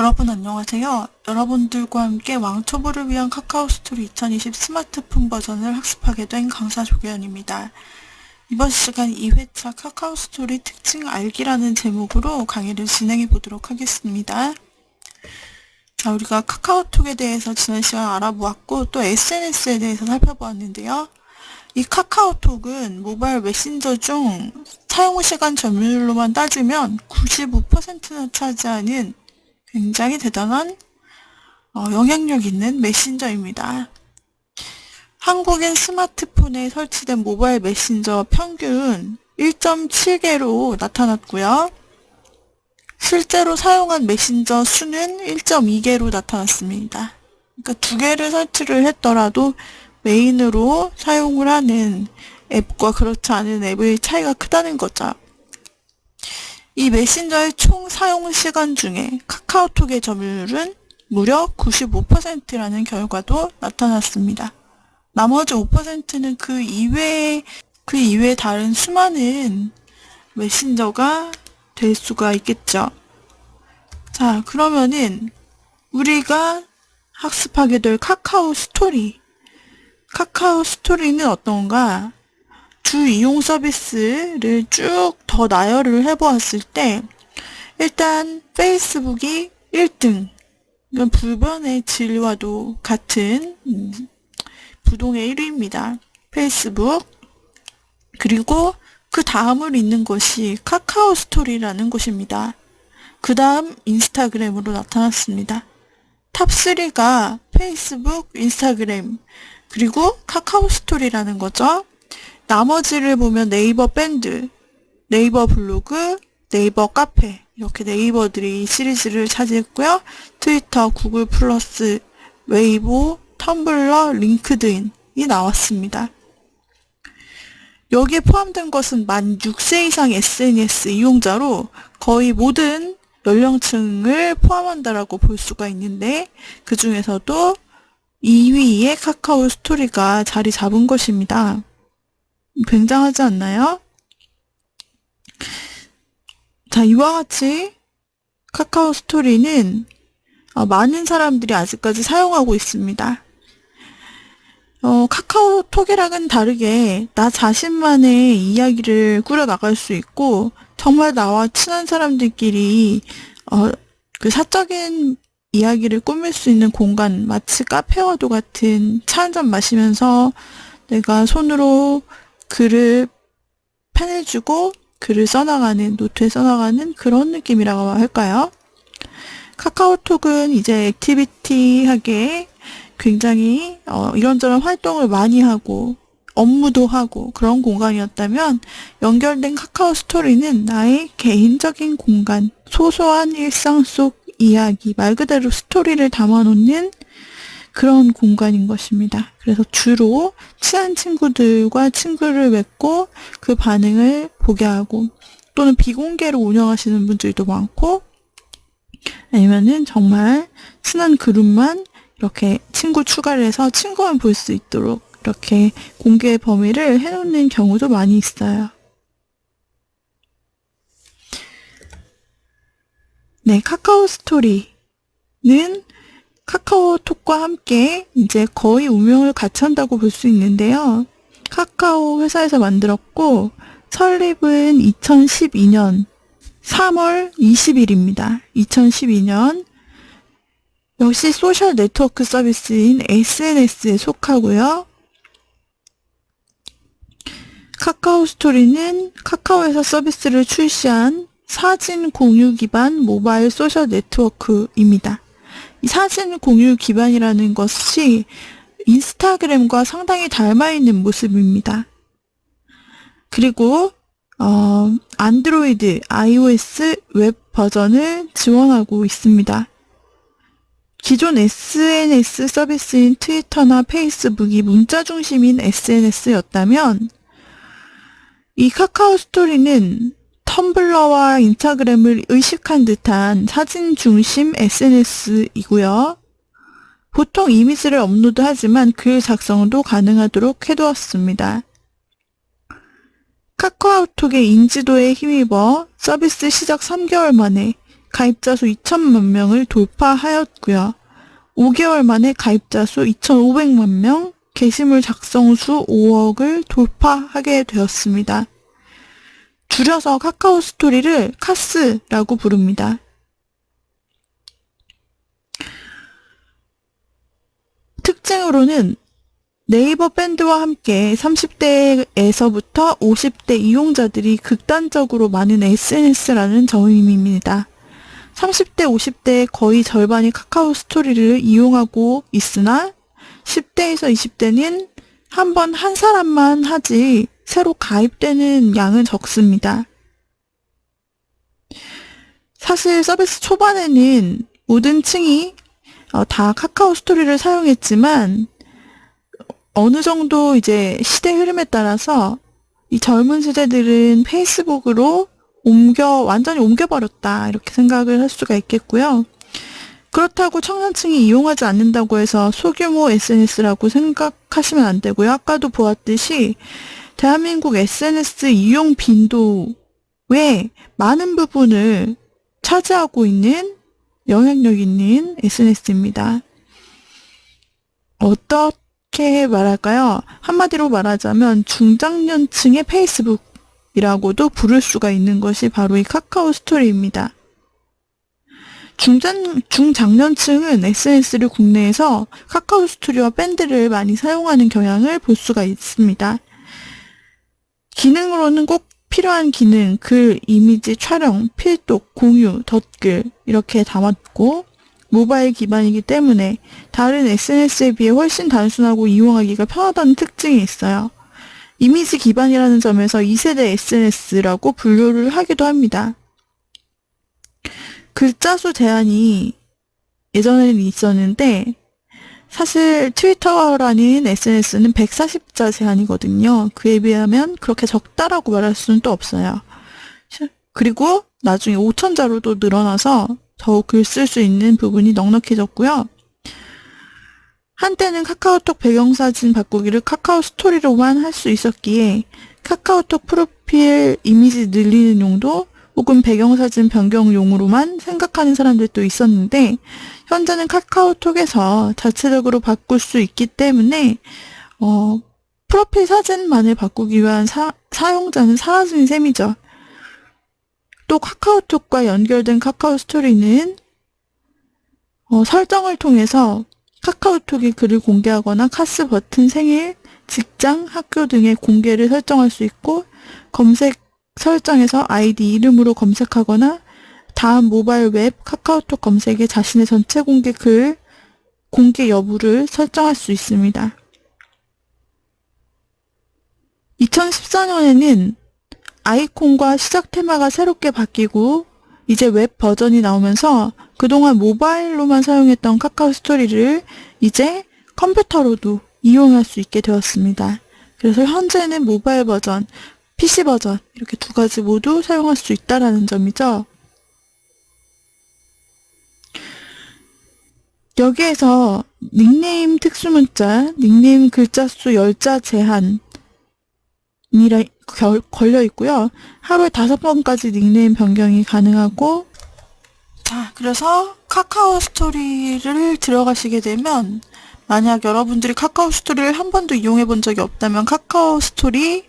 여러분 안녕하세요. 여러분들과 함께 왕초보를 위한 카카오스토리 2020 스마트폰 버전을 학습하게 된 강사 조계현입니다. 이번 시간 2회차 카카오스토리 특징 알기라는 제목으로 강의를 진행해 보도록 하겠습니다. 자, 우리가 카카오톡에 대해서 지난 시간 알아보았고 또 SNS에 대해서 살펴보았는데요. 이 카카오톡은 모바일 메신저 중 사용시간 점유율로만 따지면 95%나 차지하는 굉장히 대단한 영향력 있는 메신저입니다. 한국인 스마트폰에 설치된 모바일 메신저 평균 1.7개로 나타났고요. 실제로 사용한 메신저 수는 1.2개로 나타났습니다. 그러니까 2개를 설치를 했더라도 메인으로 사용을 하는 앱과 그렇지 않은 앱의 차이가 크다는 거죠. 이 메신저의 총 사용 시간 중에 카카오톡의 점유율은 무려 95%라는 결과도 나타났습니다. 나머지 5%는 그 이외에 다른 수많은 메신저가 될 수가 있겠죠. 자, 그러면은 우리가 학습하게 될 카카오 스토리는 어떤가? 주 이용 서비스를 쭉 더 나열을 해보았을 때 일단 페이스북이 1등, 이건 불변의 진리와도 같은 부동의 1위입니다. 페이스북. 그리고 그 다음을 잇는 것이 카카오 스토리라는 것입니다. 그 다음 인스타그램으로 나타났습니다. 탑3가 페이스북, 인스타그램, 그리고 카카오 스토리라는 거죠. 나머지를 보면 네이버 밴드, 네이버 블로그, 네이버 카페, 이렇게 네이버들이 시리즈를 차지했고요. 트위터, 구글 플러스, 웨이보, 텀블러, 링크드인이 나왔습니다. 여기에 포함된 것은 만 6세 이상 SNS 이용자로 거의 모든 연령층을 포함한다라고 볼 수가 있는데 그 중에서도 2위에 카카오 스토리가 자리 잡은 것입니다. 굉장하지 않나요? 자, 이와 같이 카카오 스토리는 많은 사람들이 아직까지 사용하고 있습니다. 카카오톡이랑은 다르게 나 자신만의 이야기를 꾸려나갈 수 있고 정말 나와 친한 사람들끼리 그 사적인 이야기를 꾸밀 수 있는 공간, 마치 카페와도 같은 차 한잔 마시면서 내가 손으로 글을 펜을 주고 글을 써나가는, 노트에 써나가는 그런 느낌이라고 할까요? 카카오톡은 이제 액티비티하게 굉장히 이런저런 활동을 많이 하고 업무도 하고 그런 공간이었다면 연결된 카카오 스토리는 나의 개인적인 공간, 소소한 일상 속 이야기, 말 그대로 스토리를 담아놓는 그런 공간인 것입니다. 그래서 주로 친한 친구들과 친구를 맺고 그 반응을 보게 하고 또는 비공개로 운영하시는 분들도 많고 아니면은 정말 친한 그룹만 이렇게 친구 추가를 해서 친구만 볼 수 있도록 이렇게 공개 범위를 해놓는 경우도 많이 있어요. 네, 카카오 스토리는 카카오톡과 함께 이제 거의 운명을 같이 한다고 볼 수 있는데요. 카카오 회사에서 만들었고 설립은 2012년 3월 20일입니다. 2012년 역시 소셜 네트워크 서비스인 SNS에 속하고요. 카카오 스토리는 카카오에서 서비스를 출시한 사진 공유 기반 모바일 소셜 네트워크입니다. 이 사진 공유 기반이라는 것이 인스타그램과 상당히 닮아있는 모습입니다. 그리고 안드로이드, iOS 웹 버전을 지원하고 있습니다. 기존 SNS 서비스인 트위터나 페이스북이 문자 중심인 SNS였다면 이 카카오 스토리는 텀블러와 인스타그램을 의식한 듯한 사진 중심 SNS이고요. 보통 이미지를 업로드하지만 글 작성도 가능하도록 해두었습니다. 카카오톡의 인지도에 힘입어 서비스 시작 3개월 만에 가입자 수 2천만 명을 돌파하였고요. 5개월 만에 가입자 수 2,500만 명, 게시물 작성 수 5억을 돌파하게 되었습니다. 줄여서 카카오 스토리를 카스라고 부릅니다. 특징으로는 네이버 밴드와 함께 30대에서부터 50대 이용자들이 극단적으로 많은 SNS라는 점입니다. 30대, 50대의 거의 절반이 카카오 스토리를 이용하고 있으나 10대에서 20대는 한 번 한 사람만 하지 새로 가입되는 양은 적습니다. 사실 서비스 초반에는 모든 층이 다 카카오 스토리를 사용했지만 어느 정도 이제 시대 흐름에 따라서 이 젊은 세대들은 페이스북으로 완전히 옮겨버렸다 이렇게 생각을 할 수가 있겠고요. 그렇다고 청년층이 이용하지 않는다고 해서 소규모 SNS라고 생각하시면 안 되고요. 아까도 보았듯이 대한민국 SNS 이용 빈도의 많은 부분을 차지하고 있는 영향력 있는 SNS입니다. 어떻게 말할까요? 한마디로 말하자면 중장년층의 페이스북이라고도 부를 수가 있는 것이 바로 이 카카오 스토리입니다. 중장년층은 SNS를 국내에서 카카오 스토리와 밴드를 많이 사용하는 경향을 볼 수가 있습니다. 기능으로는 꼭 필요한 기능, 글, 이미지, 촬영, 필독, 공유, 덧글 이렇게 담았고 모바일 기반이기 때문에 다른 SNS에 비해 훨씬 단순하고 이용하기가 편하다는 특징이 있어요. 이미지 기반이라는 점에서 2세대 SNS라고 분류를 하기도 합니다. 글자 수 제한이 예전에는 있었는데 사실 트위터라는 SNS는 140자 제한이거든요. 그에 비하면 그렇게 적다라고 말할 수는 또 없어요. 그리고 나중에 5,000자로도 늘어나서 더욱 글 쓸 수 있는 부분이 넉넉해졌고요. 한때는 카카오톡 배경사진 바꾸기를 카카오 스토리로만 할 수 있었기에 카카오톡 프로필 이미지 늘리는 용도 혹은 배경사진 변경용으로만 생각하는 사람들도 있었는데 현재는 카카오톡에서 자체적으로 바꿀 수 있기 때문에 프로필 사진만을 바꾸기 위한 사용자는 사라진 셈이죠. 또 카카오톡과 연결된 카카오 스토리는 설정을 통해서 카카오톡에 글을 공개하거나 카스 버튼, 생일, 직장, 학교 등의 공개를 설정할 수 있고 검색 설정에서 아이디 이름으로 검색하거나 다음 모바일 웹 카카오톡 검색에 자신의 전체 공개 글 공개 여부를 설정할 수 있습니다. 2014년에는 아이콘과 시작 테마가 새롭게 바뀌고 이제 웹 버전이 나오면서 그동안 모바일로만 사용했던 카카오 스토리를 이제 컴퓨터로도 이용할 수 있게 되었습니다. 그래서 현재는 모바일 버전, PC 버전 이렇게 두 가지 모두 사용할 수 있다는 점이죠. 여기에서 닉네임 특수문자, 닉네임 글자 수 10자 제한이라 걸려 있고요. 하루에 5번까지 닉네임 변경이 가능하고 자, 그래서 카카오 스토리를 들어가시게 되면 만약 여러분들이 카카오 스토리를 한 번도 이용해 본 적이 없다면 카카오 스토리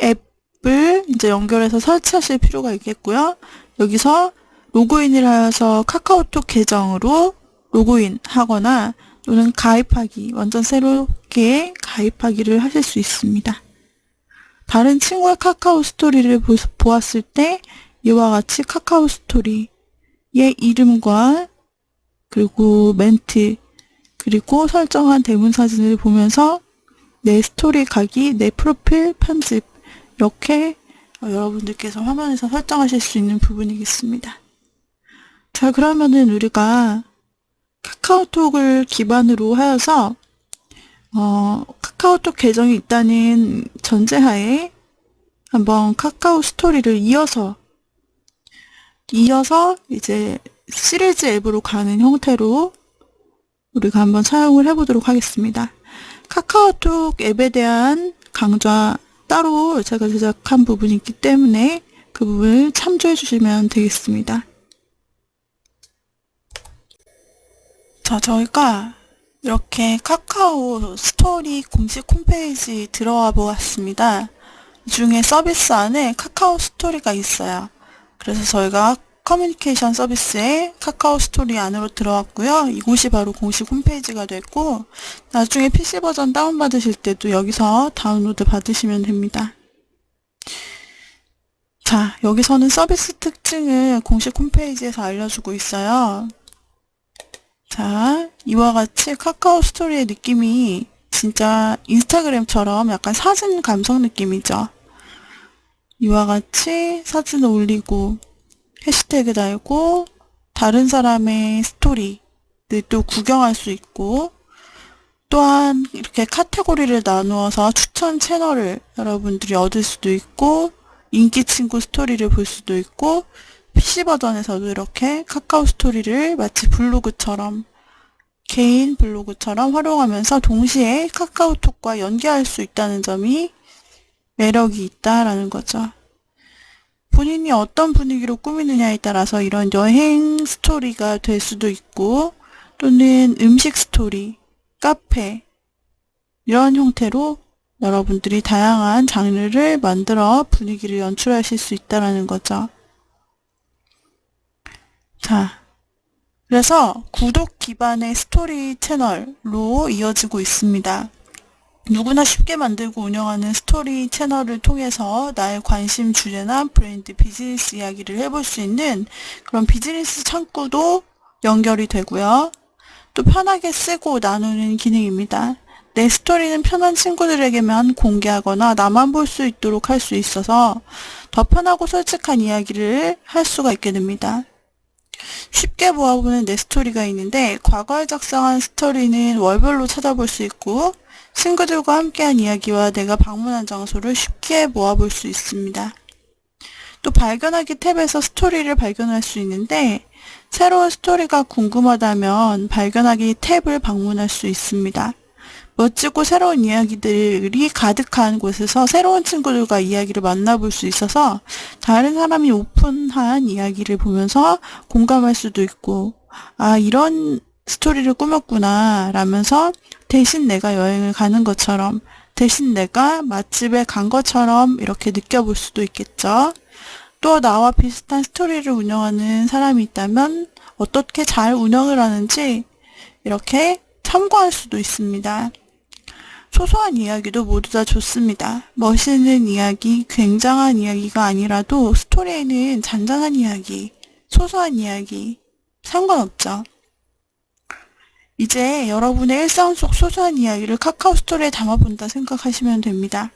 앱을 이제 연결해서 설치하실 필요가 있겠고요. 여기서 로그인을 하여서 카카오톡 계정으로 로그인 하거나 또는 가입하기, 완전 새롭게 가입하기를 하실 수 있습니다. 다른 친구의 카카오 스토리를 보았을 때 이와 같이 카카오 스토리의 이름과 그리고 멘트 그리고 설정한 대문 사진을 보면서 내 스토리 가기, 내 프로필 편집 이렇게 여러분들께서 화면에서 설정하실 수 있는 부분이겠습니다. 자, 그러면은 우리가 카카오톡을 기반으로 하여서 카카오톡 계정이 있다는 전제하에 한번 카카오 스토리를 이어서 이제 시리즈 앱으로 가는 형태로 우리가 한번 사용을 해보도록 하겠습니다. 카카오톡 앱에 대한 강좌 따로 제가 제작한 부분이 있기 때문에 그 부분을 참조해 주시면 되겠습니다. 자, 저희가 이렇게 카카오 스토리 공식 홈페이지 들어와 보았습니다. 이 중에 서비스 안에 카카오 스토리가 있어요. 그래서 저희가 커뮤니케이션 서비스에 카카오 스토리 안으로 들어왔고요. 이곳이 바로 공식 홈페이지가 됐고, 나중에 PC 버전 다운받으실 때도 여기서 다운로드 받으시면 됩니다. 자, 여기서는 서비스 특징을 공식 홈페이지에서 알려주고 있어요. 자, 이와 같이 카카오 스토리의 느낌이 진짜 인스타그램처럼 약간 사진 감성 느낌이죠. 이와 같이 사진 올리고 해시태그 달고 다른 사람의 스토리를 또 구경할 수 있고, 또한 이렇게 카테고리를 나누어서 추천 채널을 여러분들이 얻을 수도 있고, 인기 친구 스토리를 볼 수도 있고, PC 버전에서도 이렇게 카카오 스토리를 마치 블로그처럼, 개인 블로그처럼 활용하면서 동시에 카카오톡과 연계할 수 있다는 점이 매력이 있다라는 거죠. 본인이 어떤 분위기로 꾸미느냐에 따라서 이런 여행 스토리가 될 수도 있고, 또는 음식 스토리, 카페, 이런 형태로 여러분들이 다양한 장르를 만들어 분위기를 연출하실 수 있다는 거죠. 자, 그래서 구독 기반의 스토리 채널로 이어지고 있습니다. 누구나 쉽게 만들고 운영하는 스토리 채널을 통해서 나의 관심 주제나 브랜드, 비즈니스 이야기를 해볼 수 있는 그런 비즈니스 창구도 연결이 되고요. 또 편하게 쓰고 나누는 기능입니다. 내 스토리는 편한 친구들에게만 공개하거나 나만 볼 수 있도록 할 수 있어서 더 편하고 솔직한 이야기를 할 수가 있게 됩니다. 쉽게 모아보는 내 스토리가 있는데, 과거에 작성한 스토리는 월별로 찾아볼 수 있고, 친구들과 함께한 이야기와 내가 방문한 장소를 쉽게 모아볼 수 있습니다. 또 발견하기 탭에서 스토리를 발견할 수 있는데, 새로운 스토리가 궁금하다면 발견하기 탭을 방문할 수 있습니다. 멋지고 새로운 이야기들이 가득한 곳에서 새로운 친구들과 이야기를 만나볼 수 있어서 다른 사람이 오픈한 이야기를 보면서 공감할 수도 있고, 아, 이런 스토리를 꾸몄구나 라면서 대신 내가 여행을 가는 것처럼, 대신 내가 맛집에 간 것처럼 이렇게 느껴볼 수도 있겠죠. 또 나와 비슷한 스토리를 운영하는 사람이 있다면 어떻게 잘 운영을 하는지 이렇게 참고할 수도 있습니다. 소소한 이야기도 모두 다 좋습니다. 멋있는 이야기, 굉장한 이야기가 아니라도 스토리에는 잔잔한 이야기, 소소한 이야기 상관없죠. 이제 여러분의 일상 속 소소한 이야기를 카카오 스토리에 담아본다 생각하시면 됩니다.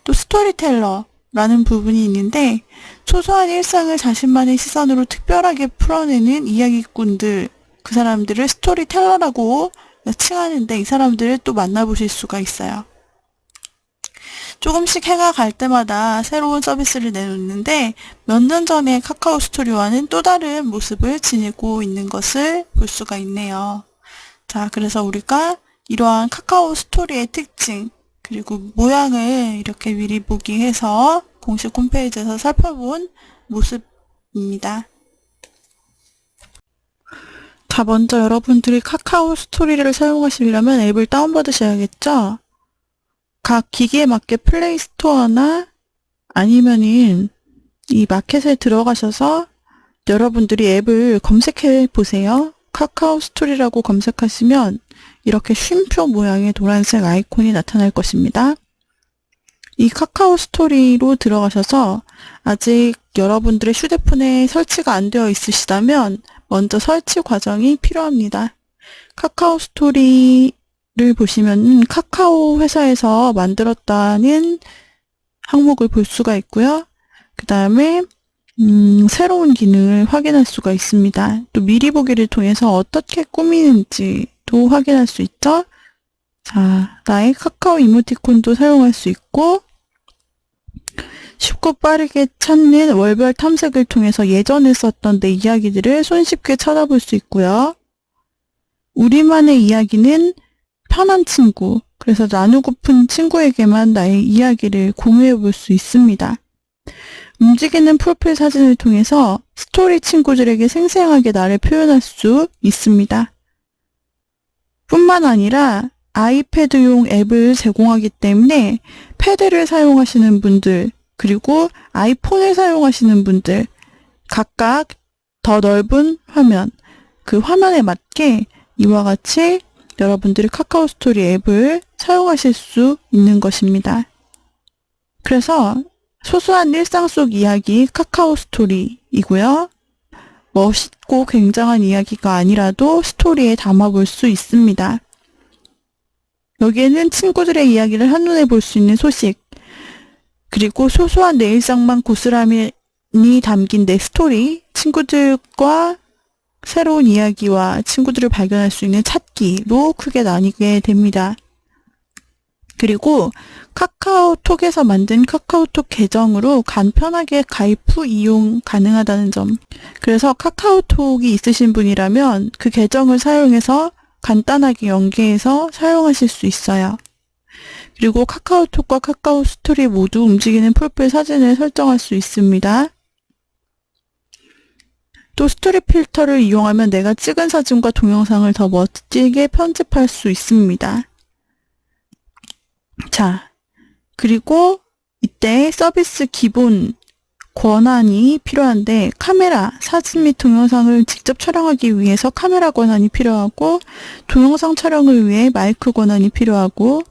또 스토리텔러라는 부분이 있는데, 소소한 일상을 자신만의 시선으로 특별하게 풀어내는 이야기꾼들, 그 사람들을 스토리텔러라고 칭하는데, 이 사람들을 또 만나보실 수가 있어요. 조금씩 해가 갈 때마다 새로운 서비스를 내놓는데, 몇 년 전에 카카오 스토리와는 또 다른 모습을 지니고 있는 것을 볼 수가 있네요. 자, 그래서 우리가 이러한 카카오 스토리의 특징, 그리고 모양을 이렇게 미리 보기 해서 공식 홈페이지에서 살펴본 모습입니다. 자, 먼저 여러분들이 카카오 스토리를 사용하시려면 앱을 다운받으셔야겠죠? 각 기기에 맞게 플레이스토어나 아니면은 이 마켓에 들어가셔서 여러분들이 앱을 검색해 보세요. 카카오 스토리라고 검색하시면 이렇게 쉼표 모양의 노란색 아이콘이 나타날 것입니다. 이 카카오 스토리로 들어가셔서 아직 여러분들의 휴대폰에 설치가 안 되어 있으시다면 먼저 설치 과정이 필요합니다. 카카오 스토리를 보시면 카카오 회사에서 만들었다는 항목을 볼 수가 있고요. 그 다음에 새로운 기능을 확인할 수가 있습니다. 또 미리 보기를 통해서 어떻게 꾸미는지도 확인할 수 있죠. 자, 나의 카카오 이모티콘도 사용할 수 있고, 쉽고 빠르게 찾는 월별 탐색을 통해서 예전에 썼던 내 이야기들을 손쉽게 찾아볼 수 있고요. 우리만의 이야기는 편한 친구, 그래서 나누고픈 친구에게만 나의 이야기를 공유해 볼 수 있습니다. 움직이는 프로필 사진을 통해서 스토리 친구들에게 생생하게 나를 표현할 수 있습니다. 뿐만 아니라 아이패드용 앱을 제공하기 때문에 패드를 사용하시는 분들, 그리고 아이폰을 사용하시는 분들, 각각 더 넓은 화면, 그 화면에 맞게 이와 같이 여러분들이 카카오 스토리 앱을 사용하실 수 있는 것입니다. 그래서 소소한 일상 속 이야기 카카오 스토리이고요. 멋있고 굉장한 이야기가 아니라도 스토리에 담아볼 수 있습니다. 여기에는 친구들의 이야기를 한눈에 볼 수 있는 소식, 그리고 소소한 내 일상만 고스란히 담긴 내 스토리, 친구들과 새로운 이야기와 친구들을 발견할 수 있는 찾기로 크게 나뉘게 됩니다. 그리고 카카오톡에서 만든 카카오톡 계정으로 간편하게 가입 후 이용 가능하다는 점. 그래서 카카오톡이 있으신 분이라면 그 계정을 사용해서 간단하게 연계해서 사용하실 수 있어요. 그리고 카카오톡과 카카오 스토리 모두 움직이는 프로필 사진을 설정할 수 있습니다. 또 스토리 필터를 이용하면 내가 찍은 사진과 동영상을 더 멋지게 편집할 수 있습니다. 자, 그리고 이때 서비스 기본 권한이 필요한데 카메라, 사진 및 동영상을 직접 촬영하기 위해서 카메라 권한이 필요하고 동영상 촬영을 위해 마이크 권한이 필요하고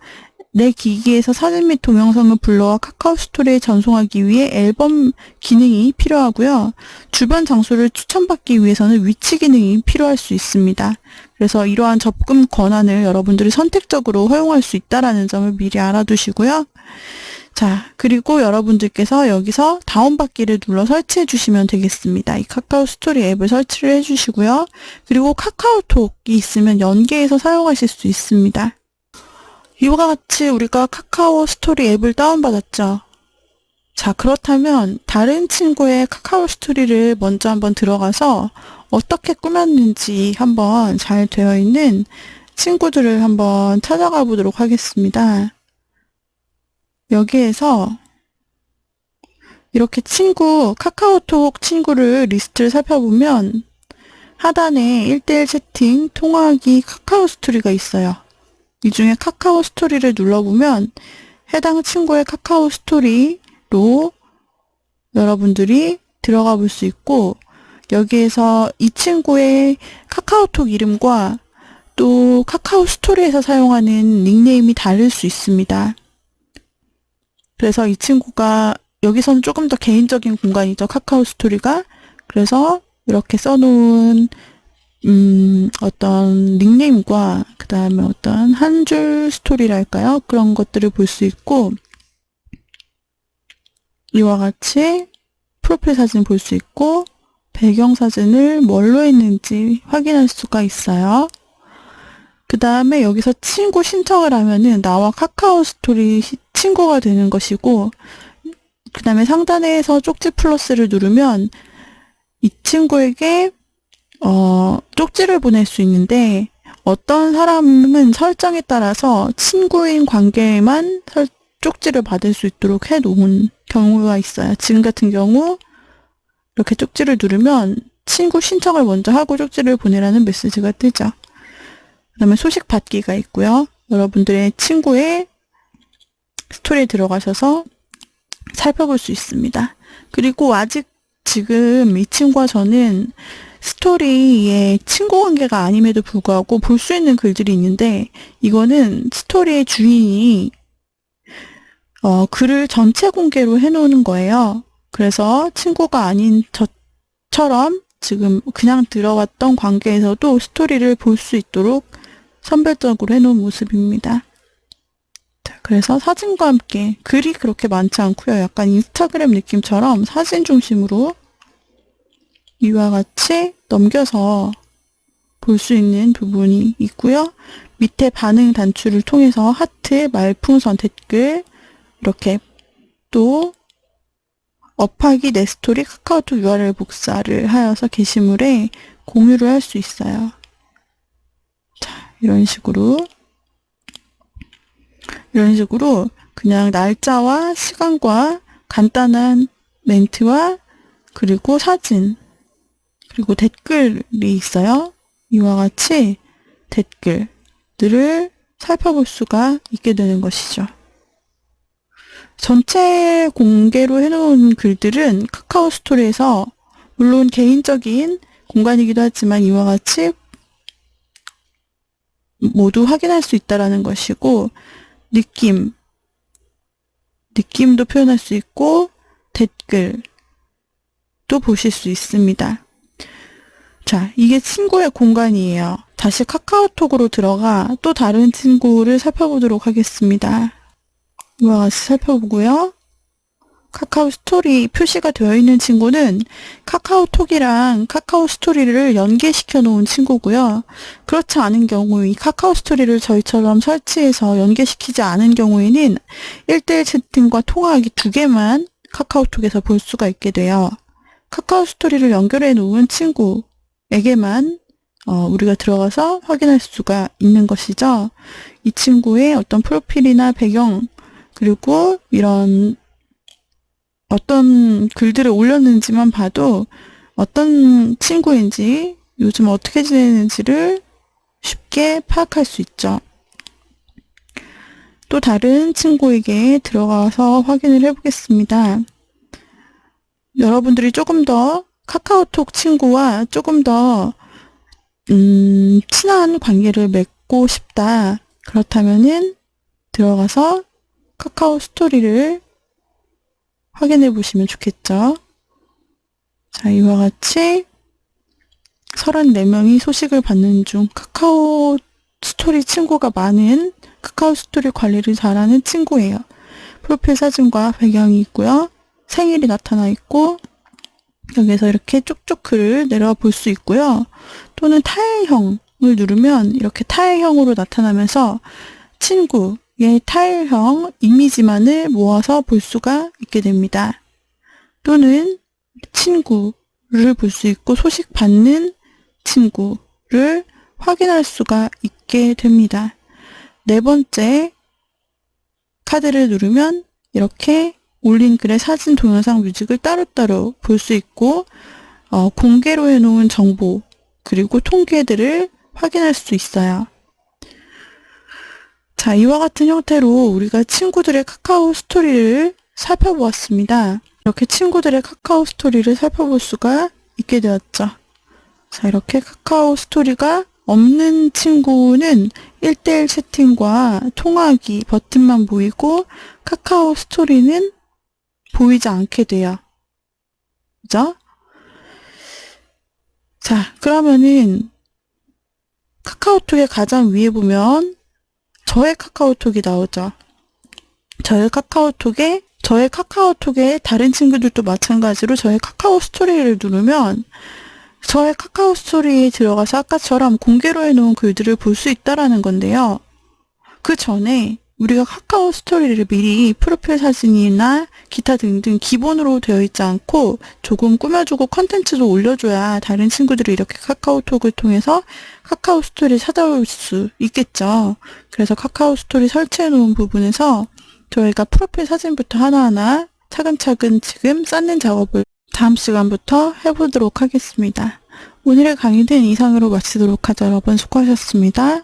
내 기기에서 사진 및 동영상을 불러와 카카오 스토리에 전송하기 위해 앨범 기능이 필요하고요. 주변 장소를 추천받기 위해서는 위치 기능이 필요할 수 있습니다. 그래서 이러한 접근 권한을 여러분들이 선택적으로 허용할 수 있다는 점을 미리 알아두시고요. 자, 그리고 여러분들께서 여기서 다운받기를 눌러 설치해 주시면 되겠습니다. 이 카카오 스토리 앱을 설치를 해 주시고요. 그리고 카카오톡이 있으면 연계해서 사용하실 수 있습니다. 이와 같이 우리가 카카오 스토리 앱을 다운받았죠. 자, 그렇다면 다른 친구의 카카오 스토리를 먼저 한번 들어가서 어떻게 꾸몄는지 한번 잘 되어 있는 친구들을 한번 찾아가 보도록 하겠습니다. 여기에서 이렇게 카카오톡 친구를 리스트를 살펴보면 하단에 1:1 채팅, 통화하기, 카카오 스토리가 있어요. 이 중에 카카오 스토리를 눌러보면 해당 친구의 카카오 스토리로 여러분들이 들어가 볼 수 있고 여기에서 이 친구의 카카오톡 이름과 또 카카오 스토리에서 사용하는 닉네임이 다를 수 있습니다. 그래서 이 친구가 여기서는 조금 더 개인적인 공간이죠. 카카오 스토리가. 그래서 이렇게 써놓은 어떤 닉네임과 그 다음에 어떤 한 줄 스토리랄까요? 그런 것들을 볼 수 있고 이와 같이 프로필 사진 볼 수 있고 배경 사진을 뭘로 했는지 확인할 수가 있어요. 그 다음에 여기서 친구 신청을 하면은 나와 카카오 스토리 친구가 되는 것이고 그 다음에 상단에서 쪽지 플러스를 누르면 이 친구에게 쪽지를 보낼 수 있는데 어떤 사람은 설정에 따라서 친구인 관계에만 쪽지를 받을 수 있도록 해놓은 경우가 있어요. 지금 같은 경우 이렇게 쪽지를 누르면 친구 신청을 먼저 하고 쪽지를 보내라는 메시지가 뜨죠. 그 다음에 소식 받기가 있고요. 여러분들의 친구의 스토리에 들어가셔서 살펴볼 수 있습니다. 그리고 아직 지금 이 친구와 저는 스토리의 친구 관계가 아님에도 불구하고 볼 수 있는 글들이 있는데 이거는 스토리의 주인이 글을 전체 공개로 해놓는 거예요. 그래서 친구가 아닌 저처럼 지금 그냥 들어왔던 관계에서도 스토리를 볼 수 있도록 선별적으로 해놓은 모습입니다. 자, 그래서 사진과 함께 글이 그렇게 많지 않고요. 약간 인스타그램 느낌처럼 사진 중심으로 이와 같이 넘겨서 볼 수 있는 부분이 있고요. 밑에 반응 단추를 통해서 하트, 말풍선, 댓글 이렇게 또 업하기, 내 스토리, 카카오톡 URL 복사를 하여서 게시물에 공유를 할 수 있어요. 자, 이런 식으로 그냥 날짜와 시간과 간단한 멘트와 그리고 사진 그리고 댓글이 있어요. 이와 같이 댓글 친구들을 살펴볼 수가 있게 되는 것이죠. 전체 공개로 해놓은 글들은 카카오 스토리에서 물론 개인적인 공간이기도 하지만 이와 같이 모두 확인할 수 있다라는 것이고, 느낌도 표현할 수 있고 댓글도 보실 수 있습니다. 자, 이게 친구의 공간이에요. 다시 카카오톡으로 들어가 또 다른 친구를 살펴보도록 하겠습니다. 이와 같이 살펴보고요. 카카오 스토리 표시가 되어 있는 친구는 카카오톡이랑 카카오 스토리를 연계시켜 놓은 친구고요. 그렇지 않은 경우 이 카카오 스토리를 저희처럼 설치해서 연계시키지 않은 경우에는 1대1 채팅과 통화하기 2개만 카카오톡에서 볼 수가 있게 돼요. 카카오 스토리를 연결해 놓은 친구에게만 우리가 들어가서 확인할 수가 있는 것이죠. 이 친구의 어떤 프로필이나 배경, 그리고 이런 어떤 글들을 올렸는지만 봐도 어떤 친구인지, 요즘 어떻게 지내는지를 쉽게 파악할 수 있죠. 또 다른 친구에게 들어가서 확인을 해보겠습니다. 여러분들이 조금 더 카카오톡 친구와 조금 더 친한 관계를 맺고 싶다. 그렇다면은 들어가서 카카오 스토리를 확인해 보시면 좋겠죠. 자, 이와 같이 34명이 소식을 받는 중 카카오 스토리 친구가 많은, 카카오 스토리 관리를 잘하는 친구예요. 프로필 사진과 배경이 있고요. 생일이 나타나 있고, 여기서 이렇게 쭉쭉 글을 내려와 볼 수 있고요. 또는 타일형을 누르면 이렇게 타일형으로 나타나면서 친구의 타일형 이미지만을 모아서 볼 수가 있게 됩니다. 또는 친구를 볼 수 있고 소식 받는 친구를 확인할 수가 있게 됩니다. 네 번째 카드를 누르면 이렇게 올린 글의 사진, 동영상, 뮤직을 따로따로 볼 수 있고 공개로 해놓은 정보 그리고 통계들을 확인할 수 있어요. 자, 이와 같은 형태로 우리가 친구들의 카카오 스토리를 살펴보았습니다. 이렇게 친구들의 카카오 스토리를 살펴볼 수가 있게 되었죠. 자, 이렇게 카카오 스토리가 없는 친구는 1대1 채팅과 통화하기 버튼만 보이고 카카오 스토리는 보이지 않게 돼요. 그죠? 자, 그러면은 카카오톡의 가장 위에 보면 저의 카카오톡이 나오죠. 저의 카카오톡에 다른 친구들도 마찬가지로 저의 카카오 스토리를 누르면 저의 카카오 스토리에 들어가서 아까처럼 공개로 해놓은 글들을 볼 수 있다라는 건데요. 그 전에 우리가 카카오 스토리를 미리 프로필 사진이나 기타 등등 기본으로 되어 있지 않고 조금 꾸며주고 컨텐츠도 올려줘야 다른 친구들이 이렇게 카카오톡을 통해서 카카오 스토리 찾아올 수 있겠죠. 그래서 카카오 스토리 설치해 놓은 부분에서 저희가 프로필 사진부터 하나하나 차근차근 지금 쌓는 작업을 다음 시간부터 해보도록 하겠습니다. 오늘의 강의는 이상으로 마치도록 하죠. 여러분 수고하셨습니다.